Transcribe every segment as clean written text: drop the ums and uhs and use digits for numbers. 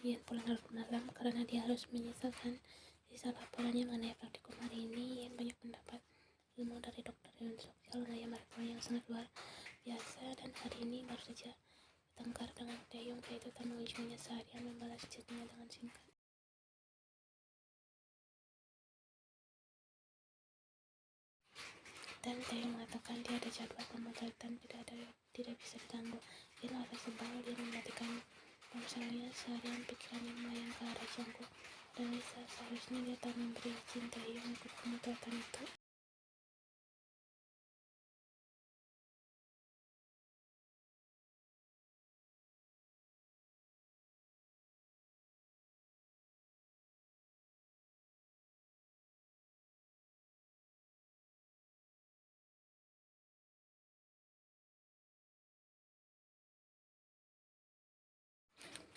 Ian pulang larut malam karena dia harus menyisakan sisa laporannya mengenai praktikum hari ini. Ian banyak mendapat ilmu dari dokter Yun Suk Yeol, mereka yang sangat luar biasa, dan hari ini baru saja bertengkar dengan Taeyong. Dia itu tak mengunjunginya seharian, membalas chatnya dengan singkat. Dan Taeyong mengatakan dia ada jadwal pemotretan, tidak bisa diganggu. Dia merasa sebal. Dia mematikan ponselnya seharian, pikirannya melayang ke arah Jungkook dan Lisa. Seharusnya dia tak memberi izin Taeyong ikut pemotretan itu.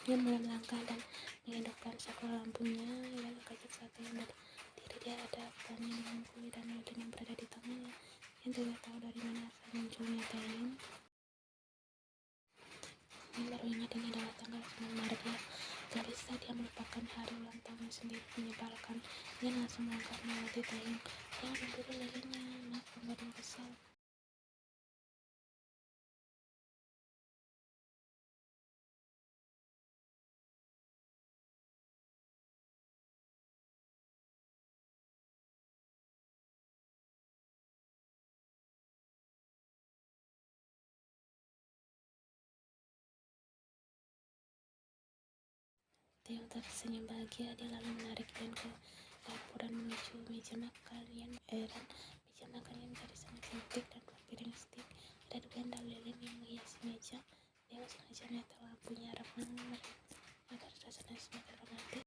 Dia mulai melangkah dan menghidupkan saklar lampunya. Ia kaget saat Taeyong berdiri di hadapannya dengan kulit dan lilin yang berada di tangannya. Yang tidak tahu dari mana asal munculnya Taeyong. Yang baru ingat ini adalah tanggal 9 Maret ya. Gak bisa dia melupakan hari ulang tahun sendiri, menyebalkan. Dia langsung melangkah melewati Taeyong. Jangan memburu lilinnya, maaf membuatnya kesal. Taeyong tersenyum bahagia. Dia lalu menarik Ian ke dapur dan menuju meja makan. Meja makannya menjadi sangat cantik dan dua piring steak, ada dua lilin yang menghiasi meja. Dia sengaja menata lampunya remang agar suasana semakin romantis.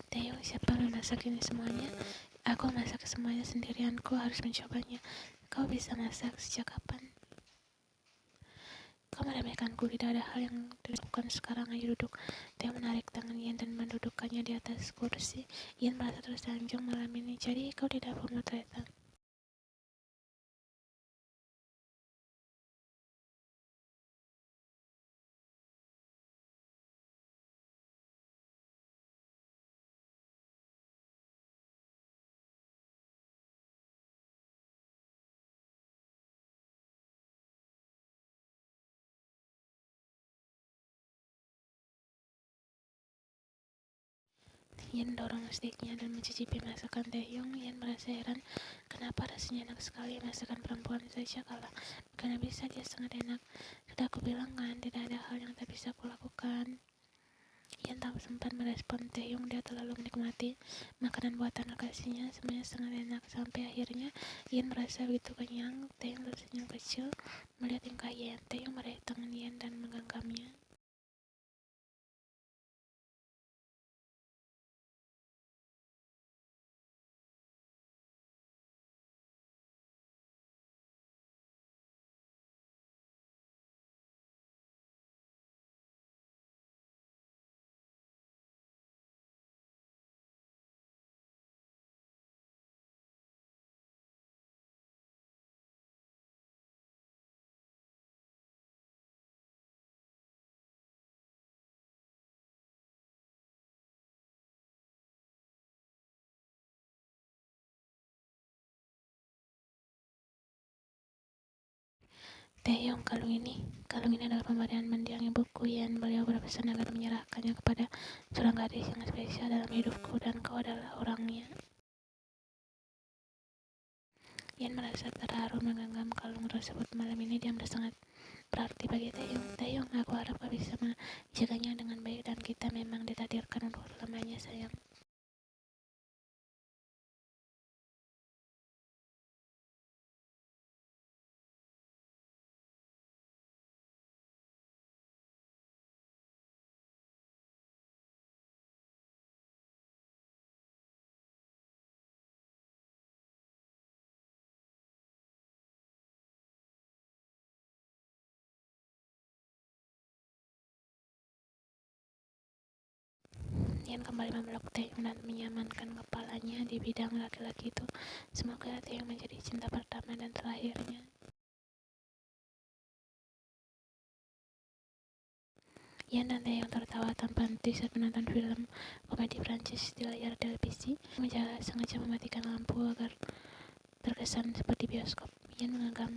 Taeyong, siapa memasak ini semuanya? Aku masak semuanya sendirian. Kau harus mencobanya. Kau bisa masak sejak kapan? Kau meremehkanku. Tidak ada hal yang dilakukan. Sekarang ayo duduk. Dia menarik tangan Ian dan mendudukkannya di atas kursi. Ian merasa tersanjung malam ini. Jadi kau tidak pemotretan? Ian dorong steaknya dan mencicipi masakan Taeyong. Ian merasa heran kenapa rasanya enak sekali. Masakan perempuan saja kalah. Karena bisa dia sangat enak. Sudah aku bilang kan, tidak ada hal yang tak bisa kulakukan. Ian tak sempat merespon Taeyong. Dia terlalu menikmati makanan buatan kekasihnya. Semuanya sangat enak. Sampai akhirnya Ian merasa begitu kenyang. Taeyong tersenyum kecil melihat tingkah Ian. Taeyong meraih tangan Ian dan menggenggamnya. Taeyong, kalung ini adalah pemberian mendiang ibuku. Ian, beliau berpesan agar menyerahkannya kepada seorang gadis yang spesial dalam hidupku, dan kau adalah orangnya. Ian merasa terharu menggenggam kalung tersebut. Malam ini dia sangat berarti bagi Taeyong. Taeyong, aku harap kau bisa menjaganya dengan baik, dan kita memang ditakdirkan untuk selamanya, sayang. Ian kembali memeluk Taeyong dan menyamankan kepalanya di bidang laki-laki itu. Semoga Taeyong menjadi cinta pertama dan terakhirnya. Ian dan Taeyong tertawa tanpa henti saat menonton film komedi Prancis di layar televisi. Sengaja mematikan lampu agar terkesan seperti bioskop. Ian menggenggam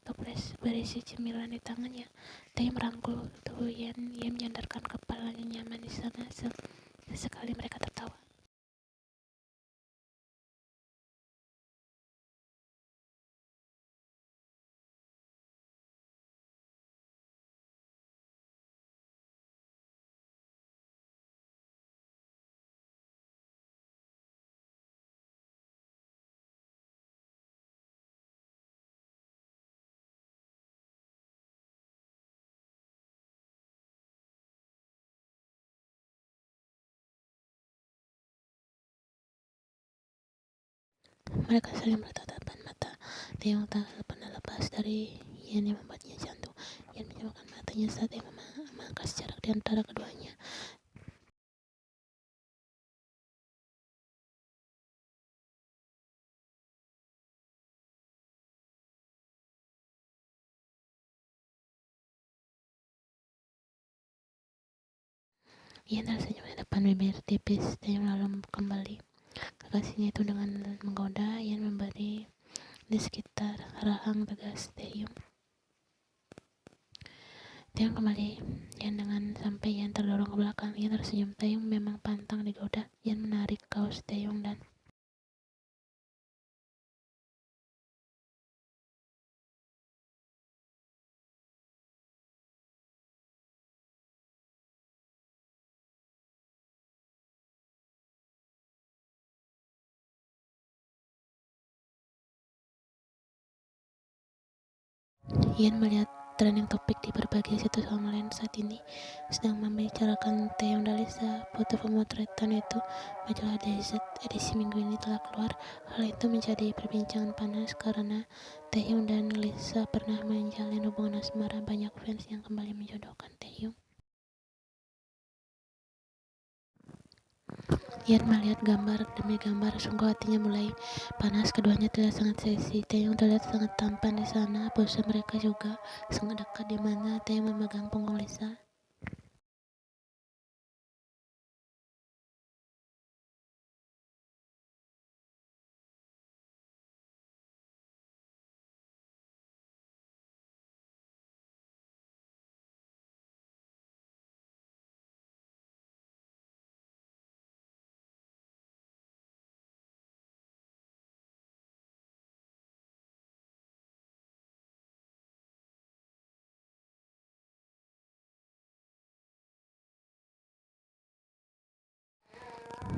toples berisi cemilan di tangannya. Taeyong merangkul tubuh Ian. Ian menyandarkan kepalanya nyaman di sana. Sesekali mereka tertawa. Mereka saling bertatapan mata. Taeyong tak pernah lepas dari Ian yang membuatnya jantung. Ian menjamkan matanya saat Taeyong memangkas jarak di antara keduanya. Ian tersenyum di depan bibir tipis. Taeyong lalu kembali kekasihnya itu dengan menggoda. Ian memberi di sekitar rahang tegas Taeyong. Taeyong kembali Ian dengan sampai Ian terdorong ke belakang. Ian tersenyum. Taeyong memang pantang digoda. Ian menarik kaos Taeyong dan Ian melihat trending topik di berbagai situs online saat ini sedang membicarakan Taeyong dan Lisa. Foto pemotretan itu majalah DZ edisi minggu ini telah keluar. Hal itu menjadi perbincangan panas karena Taeyong dan Lisa pernah menjalin hubungan asmara. Banyak fans yang kembali menjodohkan Taeyong. Ian melihat gambar demi gambar, sungguh hatinya mulai panas. Keduanya terlihat sangat seksi. Taeyong terlihat sangat tampan di sana. Pose mereka juga sangat dekat di mana Taeyong memegang punggung Lisa.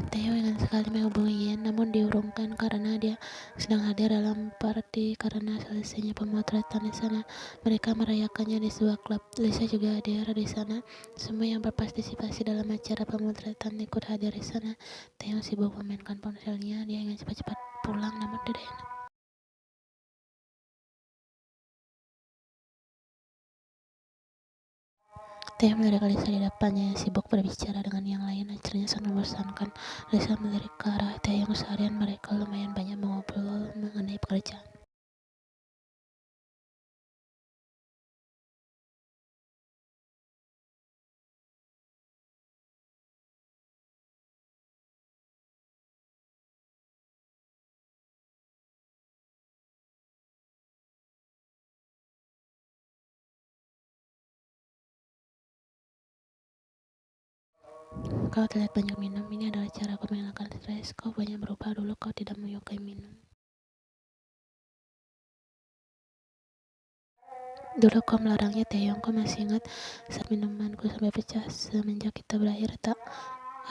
Taeyong ingin sekali menghubungi Ian, namun diurungkan karena dia sedang hadir dalam party karena selesainya pemotretan di sana. Mereka merayakannya di sebuah klub. Lisa juga hadir di sana. Semua yang berpartisipasi dalam acara pemotretan ikut hadir di sana. Taeyong sibuk memainkan ponselnya. Dia ingin cepat-cepat pulang, namun tidak enak. Taeyong melirik Lisa di depannya yang sibuk berbicara dengan yang lain. Acaranya sangat membosankan. Lisa melirik ke arah Taeyong. Seharian mereka lumayan banyak mengobrol mengenai pekerjaan. Kau terlihat banyak minum. Ini adalah caraku menghilangkan stres. Kau banyak berubah. Dulu kau tidak menyukai minum. Dulu kau melarangnya, Taeyong. Kau masih ingat saat minumanku sampai pecah? Semenjak kita berakhir, tak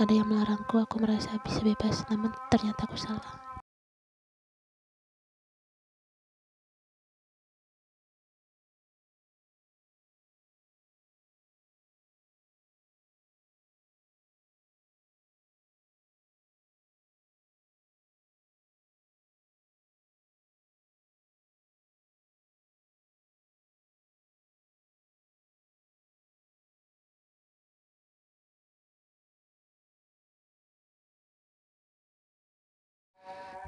ada yang melarangku. Aku merasa bisa bebas, namun ternyata aku salah.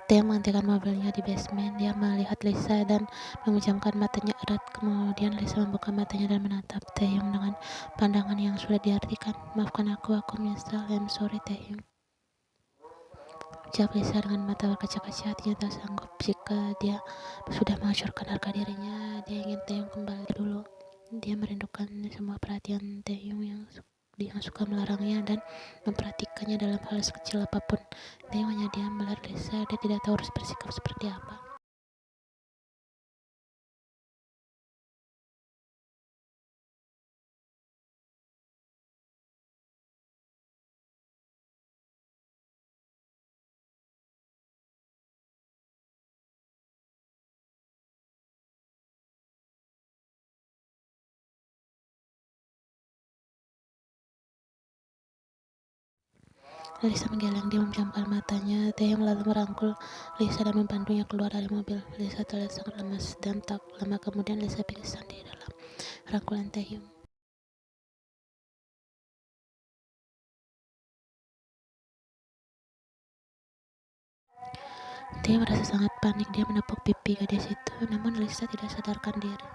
Dia menghentikan mobilnya di basement. Dia melihat Lisa dan memejamkan matanya erat. Kemudian Lisa membuka matanya dan menatap Taehyung dengan pandangan yang sulit diartikan. "Maafkan aku menyesal. I'm sorry, Taehyung," jawab Lisa dengan mata berkaca-kaca. Hatinya tak sanggup jika dia sudah menghancurkan harga dirinya. Dia ingin Taehyung kembali dulu. Dia merindukan semua perhatian Taehyung yang suka melarangnya dan memperhatikannya dalam hal sekecil apapun. Taehyung hanya diam melihat Lisa. Dia tidak tahu harus bersikap seperti apa. Lisa menggeleng. Dia memejamkan matanya. Taehyung lalu merangkul Lisa dan membantunya keluar dari mobil. Lisa terlihat sangat lemas dan tak lama kemudian Lisa pingsan di dalam rangkulan Taehyung. Dia merasa sangat panik. Dia menepuk pipi gadis itu, namun Lisa tidak sadarkan diri.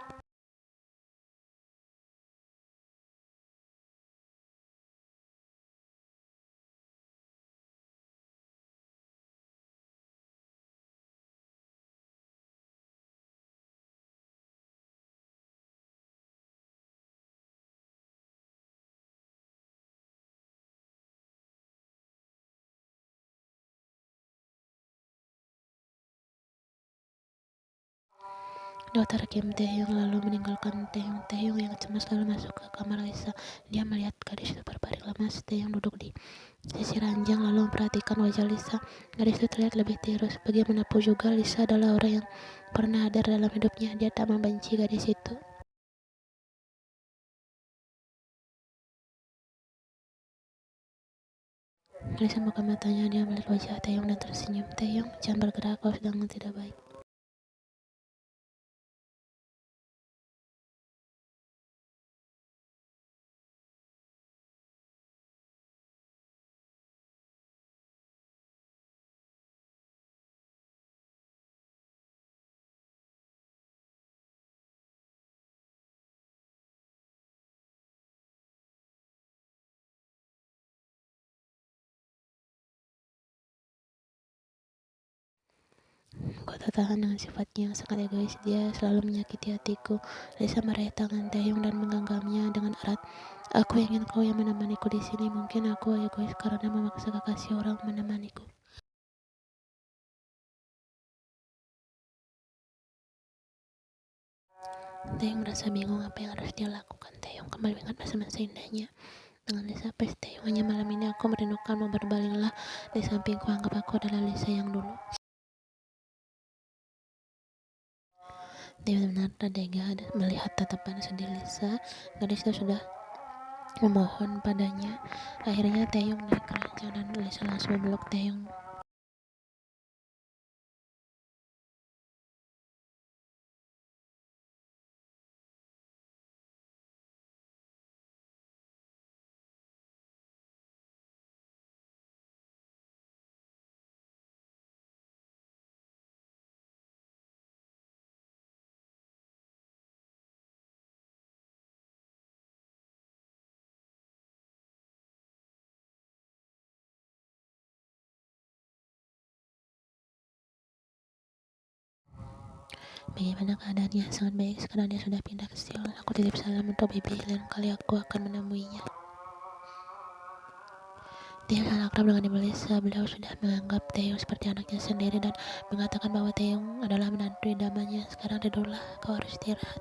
Dokter Kim Taehyung lalu meninggalkan Taehyung. Taehyung yang cemas lalu masuk ke kamar Lisa. Dia melihat gadis itu berbaring lemas. Taehyung duduk di sisi ranjang lalu memperhatikan wajah Lisa. Gadis itu terlihat lebih tirus. Bagaimanapun juga Lisa adalah orang yang pernah ada dalam hidupnya. Dia tak membenci gadis itu. Lisa membuka matanya. Dia melihat wajah Taehyung dan tersenyum. "Taehyung, jangan bergerak. Kau sedang tidak baik." Kau tak tahan dengan sifatnya yang sangat egois. Dia selalu menyakiti hatiku. Lisa meraih tangan Taehyung dan menggenggamnya dengan erat. "Aku ingin kau yang menemaniku di sini. Mungkin aku egois karena memaksa kekasih orang menemaniku." Taehyung merasa bingung apa yang harus dia lakukan. Taehyung kembali mengingat masa-masa indahnya dengan Lisa. "Please Taehyung, hanya malam ini aku merindukanmu. Berbalinglah di sampingku. Anggap aku adalah Lisa yang dulu." Dia benar-benar tega melihat tatapan sedih Lisa. Gadis itu sudah memohon padanya. Akhirnya Taehyung naik ke ranjang dan Lisa langsung memeluk Taehyung. "Bagaimana keadaannya?" "Sangat baik. Sekarang dia sudah pindah ke Seoul. Aku titip salam untuk bibi. Lain kali aku akan menemuinya." Taehyung sangat akrab dengan ibu Lisa. Beliau sudah menganggap Taehyung seperti anaknya sendiri dan mengatakan bahwa Taehyung adalah menantu idamannya. "Sekarang tidurlah. Kau harus istirahat."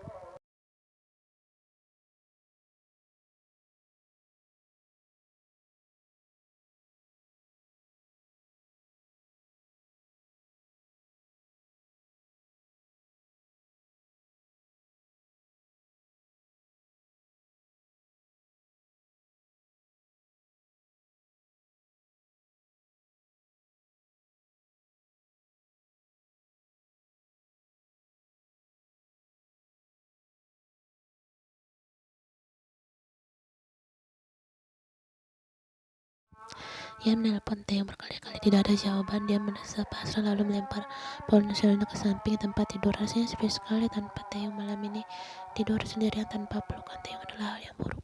Ia menelpon Taeyong berkali-kali, tidak ada jawaban. Dia merasa pasrah lalu melempar ponselnya ke samping tempat tidur. Rasanya sepi sekali tanpa Taeyong malam ini. Tidur sendirian tanpa pelukan Taeyong adalah hal yang buruk.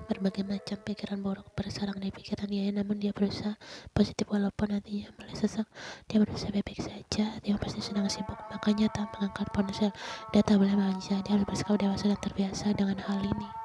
Berbagai macam pikiran buruk bersarang di pikiran dia, namun dia berusaha positif walaupun hatinya mulai sesak. Dia berusaha baik-baik saja. Dia pasti sedang sibuk, makanya tak mengangkat ponsel. Dia tak boleh manja. Dia harus bersikap dewasa dan terbiasa dengan hal ini.